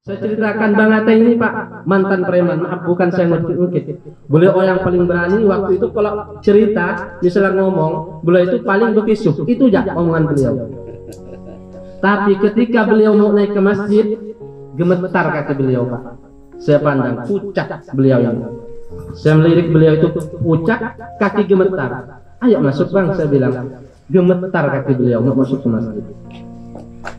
Saya ceritakan Bang Ateng ini Pak, mantan preman, maaf bukan saya ngungkit-ngungkit. Beliau orang yang paling berani waktu itu kalau cerita, misalnya ngomong, beliau itu paling bekisuh, itu aja omongan beliau. Tapi ketika beliau mau naik ke masjid, gemetar kaki beliau Pak. Saya pandang, pucat beliau ini. Saya melirik beliau itu pucat, kaki gemetar. Ayo masuk Bang, saya bilang. Gemetar kaki beliau mau masuk ke masjid.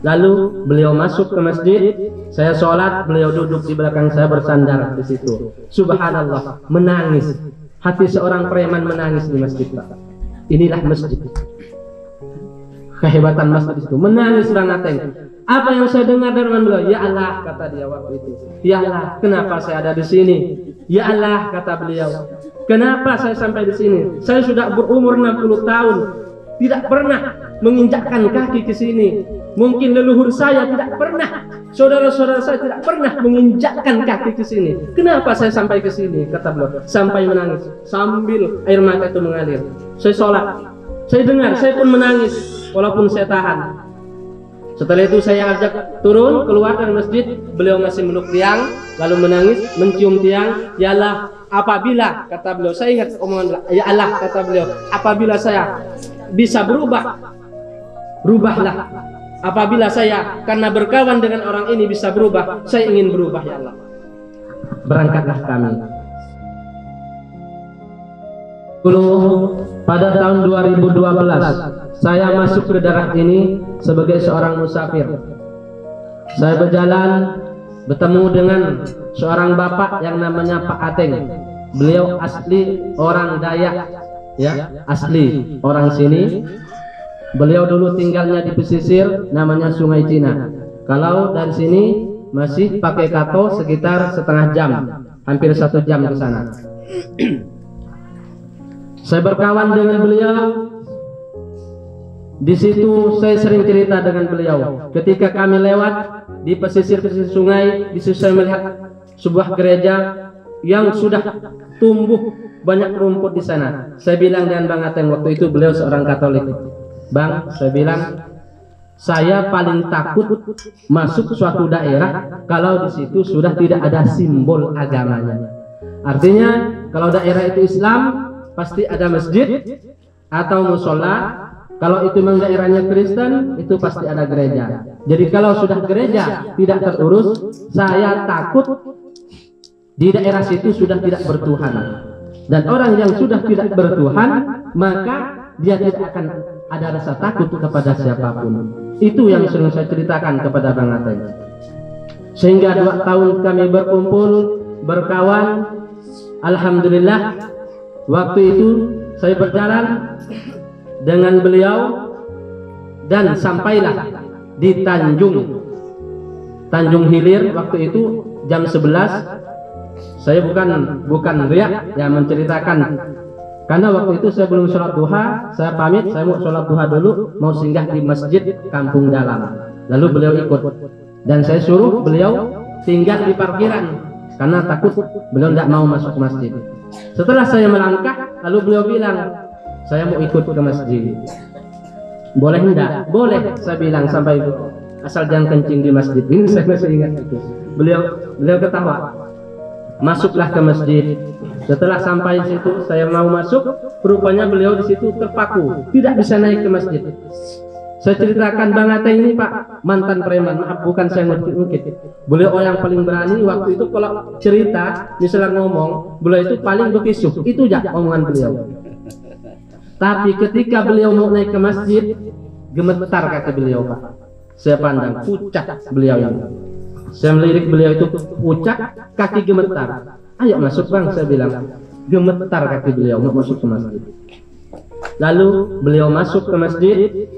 Lalu beliau masuk ke masjid, saya sholat, beliau duduk di belakang saya bersandar di situ. Subhanallah, menangis. Hati seorang preman menangis di masjid Pak. Inilah masjid. Kehebatan masjid itu, menangis Bang Ateng. Apa yang saya dengar dari beliau? Ya Allah, kata dia waktu itu. Ya Allah, kenapa saya ada di sini? Ya Allah, kata beliau. Kenapa saya sampai di sini? Saya sudah berumur 60 tahun, tidak pernah menginjakkan kaki ke sini. Mungkin leluhur saya tidak pernah, saudara-saudara saya tidak pernah menginjakkan kaki ke sini. Kenapa saya sampai ke sini? Kata beliau, sampai menangis sambil air mata itu mengalir. Saya sholat, saya dengar, saya pun menangis walaupun saya tahan. Setelah itu saya ajak turun keluar dari masjid, beliau masih meluk tiang, lalu menangis, mencium tiang. Ya Allah, apabila, kata beliau, saya ingat omongan, ya Allah, kata beliau, apabila saya bisa berubah, berubahlah. Apabila saya karena berkawan dengan orang ini bisa berubah, saya ingin berubah ya Allah. Berangkatlah kami. Dulu pada tahun 2012 saya masuk ke daerah ini sebagai seorang musafir. Saya berjalan bertemu dengan seorang bapak yang namanya Pak Ateng. Beliau asli orang Dayak, ya, asli orang sini. Beliau dulu tinggalnya di pesisir namanya Sungai Cina. Kalau dari sini masih pakai kato sekitar setengah jam, hampir 1 jam ke sana. Saya berkawan dengan beliau. Di situ saya sering cerita dengan beliau. Ketika kami lewat di pesisir-pesisir sungai, di situ saya melihat sebuah gereja yang sudah tumbuh banyak rumput di sana. Saya bilang dengan Bang Ateng waktu itu, beliau seorang Katolik. Bang, saya bilang, saya paling takut masuk suatu daerah kalau di situ sudah tidak ada simbol agamanya. Artinya, kalau daerah itu Islam, pasti ada masjid atau musola. Kalau itu memang daerahnya Kristen, itu pasti ada gereja. Jadi kalau sudah gereja tidak terurus, saya takut di daerah situ sudah tidak bertuhan. Dan orang yang sudah tidak bertuhan, maka dia tidak akan ada rasa takut kepada siapapun. Itu yang sering saya ceritakan kepada Bang Ateng. Sehingga 2 tahun kami berkumpul, berkawan. Alhamdulillah, waktu itu saya berjalan dengan beliau dan sampailah di Tanjung Hilir. Waktu itu jam 11. Saya bukan riak ya menceritakan, karena waktu itu saya belum sholat duha. Saya pamit, saya mau sholat duha dulu, mau singgah di masjid Kampung Dalam. Lalu beliau ikut, dan saya suruh beliau tinggal di parkiran karena takut beliau tidak mau masuk masjid. Setelah saya melangkah, lalu beliau bilang, saya mau ikut ke masjid. Boleh enggak? Boleh, saya bilang, sampai asal jangan kencing di masjid. Ini saya masih ingat itu. Beliau ketawa. Masuklah ke masjid. Setelah sampai situ, saya mau masuk, rupanya beliau di situ terpaku, tidak bisa naik ke masjid. Saya ceritakan Bang Ateng ini Pak, mantan preman, maaf bukan saya ngungkit-ngungkit. Beliau orang yang paling berani waktu itu kalau cerita, misalnya ngomong, beliau itu paling bekisuh, itu aja omongan beliau. Tapi ketika beliau mau naik ke masjid, gemetar kaki beliau Pak. Saya pandang, pucat beliau ini. Saya melirik beliau itu pucat, kaki gemetar. Ayo masuk Bang, saya bilang. Gemetar kaki beliau mau masuk ke masjid. Lalu beliau masuk ke masjid,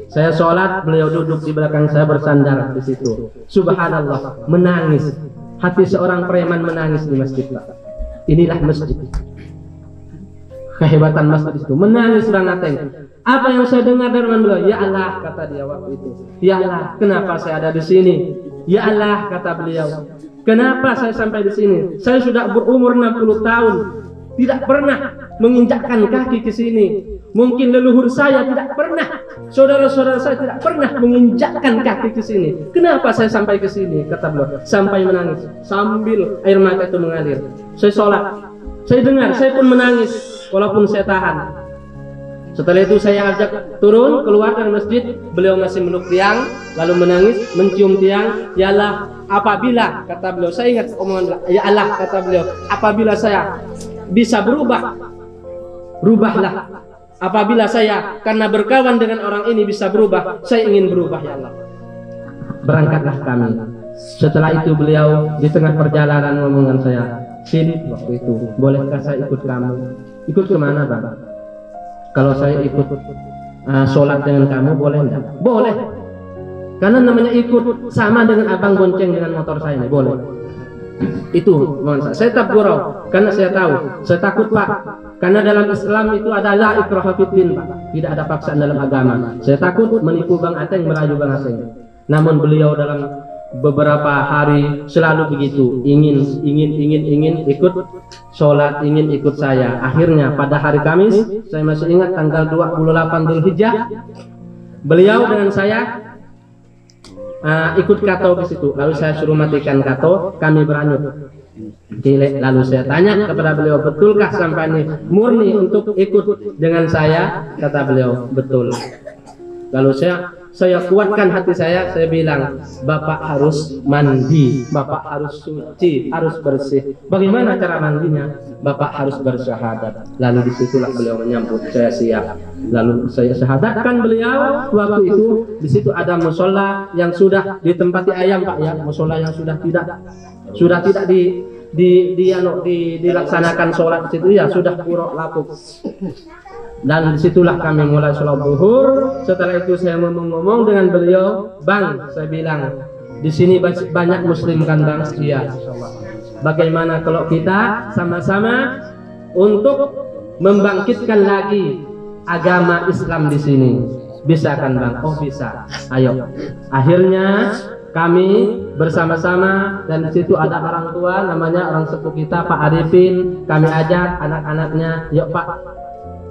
saya sholat, beliau duduk di belakang saya bersandar di situ. Subhanallah, menangis. Hati seorang preman menangis di masjid Pak. Inilah masjid. Kehebatan masjid itu, menangis Bang Ateng. Apa yang saya dengar dari beliau? Ya Allah, kata dia waktu itu. Ya Allah, kenapa saya ada di sini? Ya Allah, kata beliau, kenapa saya sampai di sini? Saya sudah berumur 60 tahun, tidak pernah menginjakkan kaki ke sini. Mungkin leluhur saya tidak pernah, saudara-saudara saya tidak pernah menginjakkan kaki ke sini. Kenapa saya sampai ke sini? Kata beliau, sampai menangis sambil air mata itu mengalir. Saya sholat, saya dengar, saya pun menangis walaupun saya tahan. Setelah itu saya ajak turun keluar dari masjid, beliau masih meluk tiang, lalu menangis, mencium tiang. Ya Allah, apabila, kata beliau, saya ingat omongan, ya Allah, kata beliau, apabila saya bisa berubah, rubahlah. Apabila saya karena berkawan dengan orang ini bisa berubah, saya ingin berubah, ya Allah. Berangkatlah kami. Setelah itu beliau di tengah perjalanan ngomongan saya, Sin, waktu itu, bolehkah saya ikut kamu? Ikut kemana, Bang? Kalau saya ikut sholat dengan kamu, boleh enggak? Boleh. Karena namanya ikut sama dengan abang bonceng dengan motor saya ini, boleh. Itu mohon saya tak gurau, karena saya tahu, saya takut Pak. Karena dalam Islam itu ada la ikraha fiddin, Pak. Tidak ada paksaan dalam agama. Saya takut menipu Bang Ateng, merayu Bang Ateng. Namun beliau dalam beberapa hari selalu begitu, ingin ikut sholat, ingin ikut saya. Akhirnya pada hari Kamis, saya masih ingat tanggal 28 Dzulhijjah, beliau dengan saya ikut kato ke situ. Lalu saya suruh matikan kato, kami beranyut. Lalu saya tanya kepada beliau, betulkah sampai ini murni untuk ikut dengan saya? Kata beliau, betul. Lalu saya kuatkan hati saya bilang, Bapak harus mandi, Bapak harus suci, harus bersih. Bagaimana cara mandinya? Bapak harus bersyahadat. Lalu disitulah beliau menyambut saya siap. Lalu saya syahadatkan beliau. Waktu itu di situ ada musola yang sudah ditempati ayam, Pak, ya, musola yang sudah tidak dilaksanakan sholat di situ, ya sudah kurok lapuk. Dan disitulah kami mulai sholat zuhur. Setelah itu saya ngomong dengan beliau, Bang, saya bilang, di sini banyak Muslim kan Bang? Iya. Bagaimana kalau kita sama-sama untuk membangkitkan lagi agama Islam di sini? Bisa kan Bang? Oh bisa. Ayo. Akhirnya kami bersama-sama, dan di situ ada orang tua, namanya orang sepuh kita Pak Arifin. Kami ajak anak-anaknya, yuk Pak,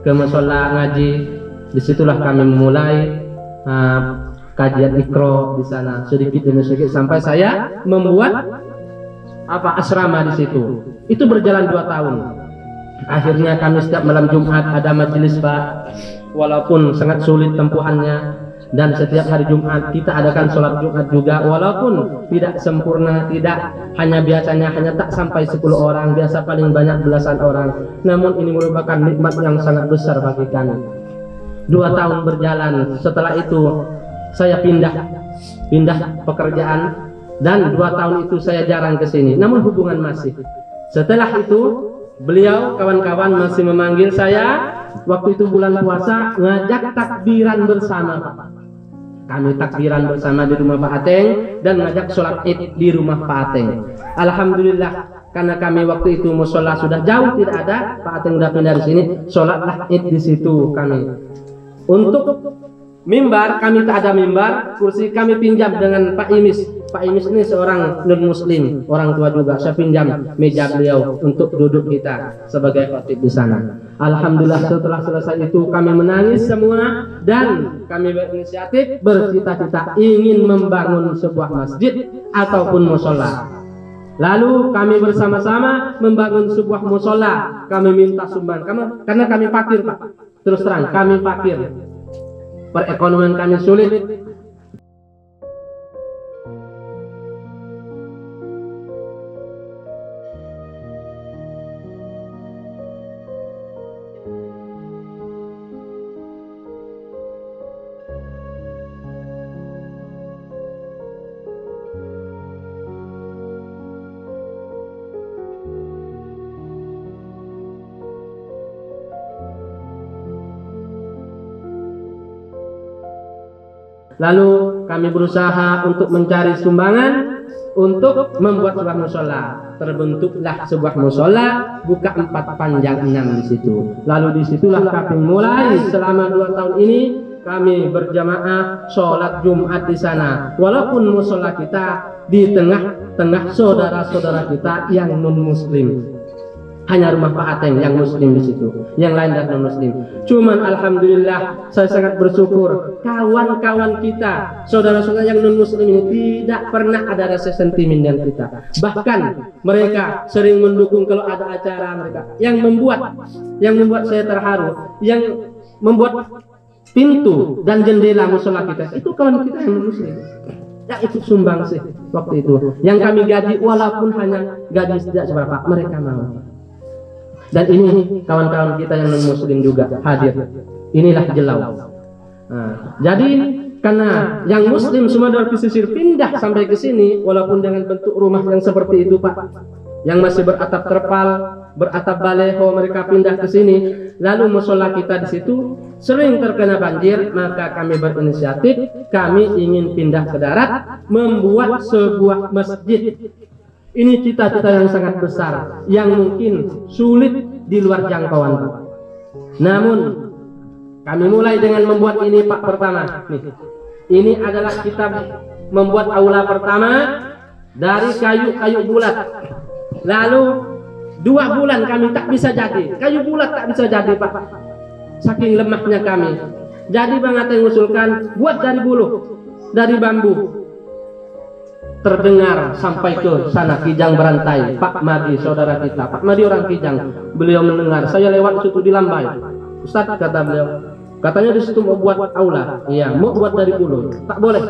ke musola ngaji. Disitulah kami memulai kajian Iqra di sana, sedikit demi sedikit sampai saya membuat asrama di situ. Itu berjalan 2 tahun. Akhirnya kami setiap malam Jumat ada majelis, Pak, walaupun sangat sulit tempuhannya. Dan setiap hari Jumat kita adakan sholat Jumat juga, walaupun tidak sempurna, tidak biasanya hanya tak sampai 10 orang, biasa paling banyak belasan orang. Namun ini merupakan nikmat yang sangat besar bagi kami. 2 tahun berjalan. Setelah itu saya pindah pekerjaan, dan 2 tahun itu saya jarang ke sini. Namun hubungan masih. Setelah itu beliau kawan-kawan masih memanggil saya. Waktu itu bulan puasa, ngajak takbiran bersama, Pak. Kami takbiran bersama di rumah Pak Ateng dan ngajak sholat id di rumah Pak Ateng. Alhamdulillah, karena kami waktu itu musola sudah jauh tidak ada, Pak Ateng udah pindah di sini, sholatlah id di situ kami. Untuk mimbar, kami tak ada mimbar, kursi kami pinjam dengan Pak Imis. Pak Imis ini seorang non muslim, orang tua juga. Saya pinjam meja beliau untuk duduk kita sebagai khatib di sana. Alhamdulillah, setelah selesai itu kami menangis semua, dan kami berinisiatif, bercita-cita ingin membangun sebuah masjid ataupun musola. Lalu kami bersama-sama membangun sebuah musola. Kami minta sumbangan karena kami fakir, Pak. Terus terang kami fakir, perekonomian kami sulit. Lalu kami berusaha untuk mencari sumbangan untuk membuat sebuah musola. Terbentuklah sebuah musola, buka 4 panjang 6 di situ. Lalu disitulah kami mulai selama 2 tahun ini kami berjamaah sholat Jumat di sana. Walaupun musola kita di tengah-tengah saudara-saudara kita yang non muslim. Hanya rumah Pak Ateng yang muslim di situ, yang lain dan non muslim. Cuman alhamdulillah saya sangat bersyukur kawan-kawan kita, saudara-saudara yang non muslim ini tidak pernah ada rasa sentimen dengan kita. Bahkan mereka sering mendukung kalau ada acara mereka. Yang membuat saya terharu, yang membuat pintu dan jendela musola kita itu kawan kita yang non muslim. Yang ikut sumbang sih waktu itu. Yang kami gaji walaupun hanya gaji tidak seberapa, mereka mau. Dan ini kawan-kawan kita yang non-muslim juga hadir. Inilah Jelau. Nah, jadi karena yang muslim semua dari pesisir pindah sampai ke sini, walaupun dengan bentuk rumah yang seperti itu Pak, yang masih beratap terpal, beratap baleho, mereka pindah ke sini. Lalu musola kita di situ sering terkena banjir, maka kami berinisiatif, kami ingin pindah ke darat, membuat sebuah masjid. Ini cita-cita yang sangat besar, yang mungkin sulit di luar jangkauan Pak. Namun kami mulai dengan membuat ini Pak pertama. Nih, ini adalah kita membuat aula pertama dari kayu-kayu bulat. Lalu 2 bulan kami tak bisa jadi, kayu bulat tak bisa jadi Pak, saking lemahnya kami. Jadi Bang Ateng usulkan buat dari buluh, dari bambu. Terdengar sampai ke sana Kijang Berantai, Pak Madi saudara kita, Pak Madi orang Kijang. Beliau mendengar, saya lewat situ di Lambai. Ustaz kata beliau, katanya di situ mau buat aula. Iya, mau buat dari bulu. Tak boleh.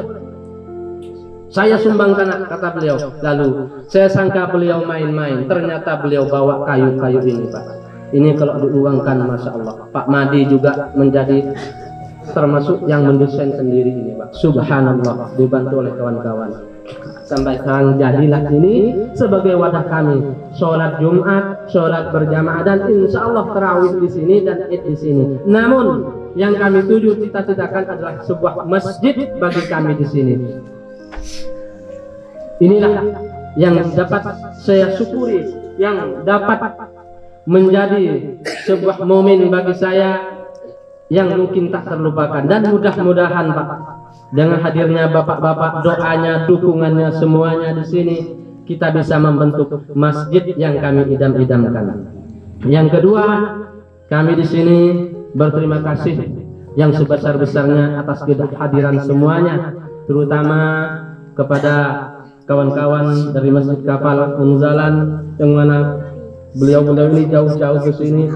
Saya sumbang tanah kata beliau. Lalu saya sangka beliau main-main, ternyata beliau bawa kayu-kayu ini Pak. Ini kalau diuangkan Masya Allah. Pak Madi juga menjadi termasuk yang mendesain sendiri ini Pak. Subhanallah, dibantu oleh kawan-kawan. Sampai sekarang jadilah ini sebagai wadah kami sholat Jumat, sholat berjamaah, dan insya Allah tarawih di sini dan id di sini. Namun yang kami tuju cita-citakan adalah sebuah masjid bagi kami di sini. Inilah yang dapat saya syukuri, yang dapat menjadi sebuah momen bagi saya yang mungkin tak terlupakan. Dan mudah-mudahan Pak, dengan hadirnya bapak-bapak, doanya, dukungannya semuanya di sini, kita bisa membentuk masjid yang kami idam-idamkan. Yang kedua, kami di sini berterima kasih yang sebesar-besarnya atas kehadiran semuanya, terutama kepada kawan-kawan dari Masjid Kapal Unzalan yang mana beliau-beliau ini jauh-jauh ke sini,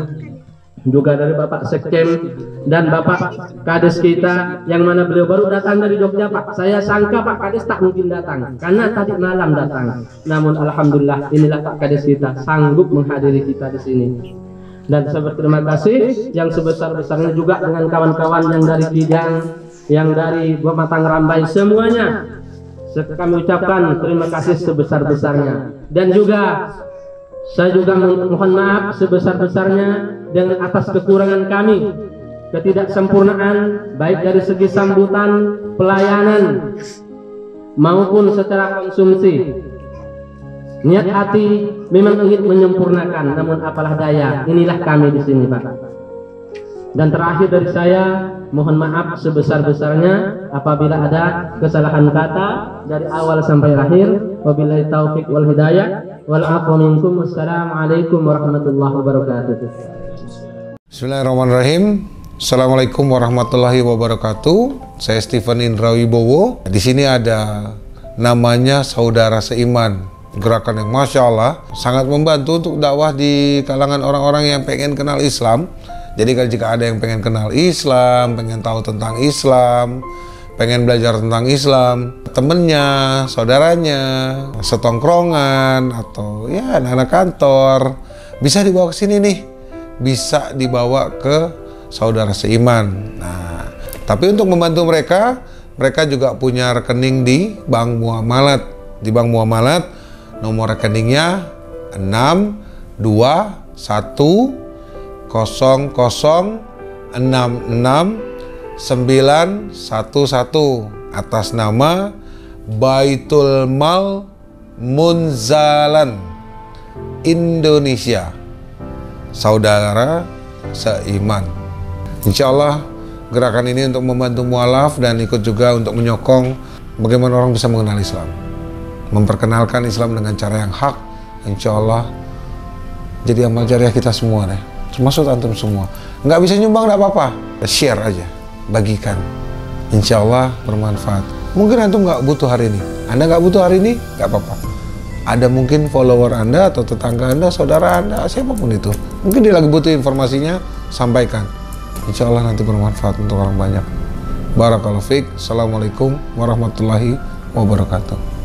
juga dari Bapak Sekjen dan Bapak Kades kita yang mana beliau baru datang dari Jogja Pak. Saya sangka Pak Kades tak mungkin datang karena tadi malam datang. Namun alhamdulillah inilah Pak Kades kita sanggup menghadiri kita di sini. Dan saya berterima kasih yang sebesar-besarnya juga dengan kawan-kawan yang dari Kijang, yang dari Pematang Rambai, semuanya kami ucapkan terima kasih sebesar-besarnya. Dan juga saya juga mohon maaf sebesar-besarnya dengan atas kekurangan kami, ketidaksempurnaan baik dari segi sambutan, pelayanan maupun secara konsumsi. Niat hati memang ingin menyempurnakan, namun apalah daya, inilah kami di sini Pak. Dan terakhir dari saya, mohon maaf sebesar-besarnya apabila ada kesalahan kata dari awal sampai akhir. Wabillahi taufik wal hidayah wal afu minkum. Wassalamualaikum warahmatullahi wabarakatuh. Bismillahirrahmanirrahim. Assalamualaikum warahmatullahi wabarakatuh. Saya Stephen Indra Wibowo. Di sini ada namanya Saudara Seiman. Gerakan yang Masya Allah sangat membantu untuk dakwah di kalangan orang-orang yang pengen kenal Islam. Jadi kalau jika ada yang pengen kenal Islam, pengen tahu tentang Islam, pengen belajar tentang Islam, temennya, saudaranya, setongkrongan, atau ya anak-anak kantor, bisa dibawa ke sini nih, bisa dibawa ke Saudara Seiman. Nah, tapi untuk membantu mereka, mereka juga punya rekening di Bank Muamalat. Di Bank Muamalat nomor rekeningnya 62100669911 atas nama Baitul Mal Munzalan Indonesia Saudara Seiman. Insya Allah gerakan ini untuk membantu mualaf dan ikut juga untuk menyokong bagaimana orang bisa mengenal Islam, memperkenalkan Islam dengan cara yang hak. Insya Allah jadi amal jariah kita semua deh, termasuk antum semua. Nggak bisa nyumbang nggak apa-apa, share aja, bagikan, insya Allah bermanfaat. Mungkin antum nggak butuh hari ini, Anda nggak butuh hari ini, nggak apa-apa. Ada mungkin follower Anda atau tetangga Anda, saudara Anda, siapapun itu, mungkin dia lagi butuh informasinya, sampaikan. Insya Allah nanti bermanfaat untuk orang banyak. Barakallahu fiik. Assalamualaikum warahmatullahi wabarakatuh.